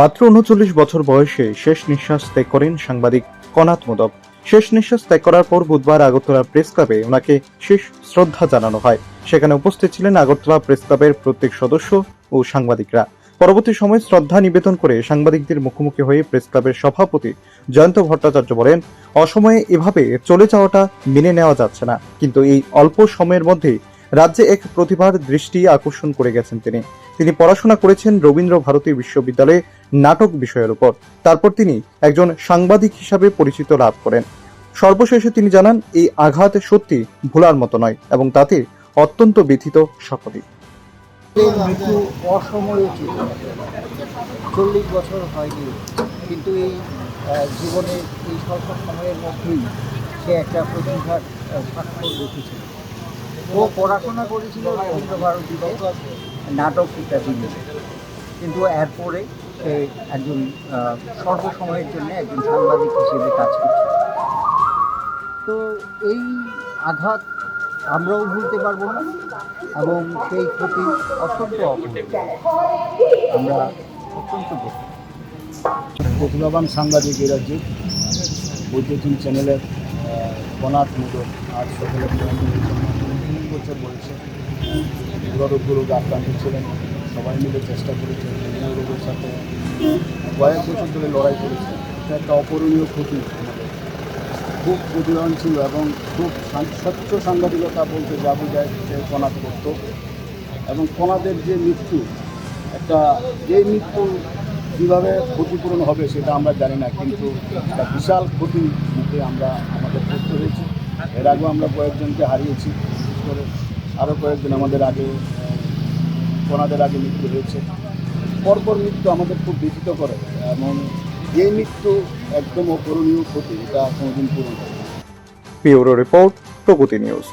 মাত্র ৩৯ বছর বয়সে শেষ নিঃশ্বাস ত্যাগ করেন সাংবাদিক কনাথ মোদক। শেষ নিঃশ্বাস ত্যাগ করার পর বুধবার আগরতলা প্রেস ক্লাবে ওনাকে শেষ শ্রদ্ধা জানানো হয়। সেখানে উপস্থিত ছিলেন আগরতলা প্রেস ক্লাবের প্রত্যেক সদস্য ও সাংবাদিকরা। পরবর্তী সময় শ্রদ্ধা নিবেদন করে সাংবাদিকদের মুখোমুখি হয়ে প্রেস ক্লাবের সভাপতি জয়ন্ত ভট্টাচার্য বলেন, অসময়ে এভাবে চলে যাওয়াটা মেনে নেওয়া যাচ্ছে না, কিন্তু এই অল্প সময়ের মধ্যে রাজ্যে এক প্রতিভার দৃষ্টি আকর্ষণ করে গেছেন তিনি পড়াশোনা করেছেন রবীন্দ্র ভারতী বিশ্ববিদ্যালয়ে নাটক বিষয়ের উপর। তারপর তিনি একজন সাংবাদিক হিসাবে পরিচিত লাভ করেন। সর্বশেষে তিনি জানান, এই আঘাত সত্যি ভোলার মতো নয় এবং তাতে অত্যন্ত ব্যথিত সকলেই। মৃত্যু অসময়ে ছিল, 40 বছর হয়নি, কিন্তু এই জীবনের এই স্বল্প সময়ের মধ্যেই সে একটা প্রতিভার স্বাক্ষর রেখেছিল। ও পড়াশোনা করেছিল রবীন্দ্র ভারতীতে নাটক ইত্যাদি নিয়ে, কিন্তু এরপরে সে একজন সর্বসময়ের জন্য একজন সাংবাদিক হিসেবে কাজ করছে। তো এই আঘাত আমরাও ভুলতে পারবো না এবং সেই ক্ষতি অত্যন্ত আমরা অত্যন্ত প্রতিভাবান সাংবাদিক এই রাজ্যে বৈদ্যুতিন চ্যানেলের কনাথ মোদক আজ সকালে ৩ বছর বয়সে হৃদরোগ আক্রান্ত ছিলেন। সবাই মিলে চেষ্টা করেছে, বিভিন্ন রোগের সাথে কয়েক বছর ধরে লড়াই করেছে। এটা একটা অপূরণীয় ক্ষতি। খুব প্রতিভাবান ছিল এবং খুব স্বচ্ছ সাংবাদিকতা বলতে যা বোঝায় সে কনাথ করত। এবং কনাথের যে মৃত্যু, এই মৃত্যু কীভাবে ক্ষতিপূরণ হবে সেটা আমরা জানি না, কিন্তু একটা বিশাল ক্ষতির মুখে আমাদের পড়তে হয়েছে। এর আগেও আমরা কয়েকজনকে হারিয়েছি, বিশেষ করে আরও কয়েকজন আমাদের আগে কনাথের আগে মৃত্যু হয়েছে। পরপর মৃত্যু আমাদের খুব ব্যথিত করে এবং এই মৃত্যু একদম অপূরণীয় ক্ষতি, এটা কোনোদিন পূরণ হবে না। ব্যুরো রিপোর্ট, প্রগতি নিউজ।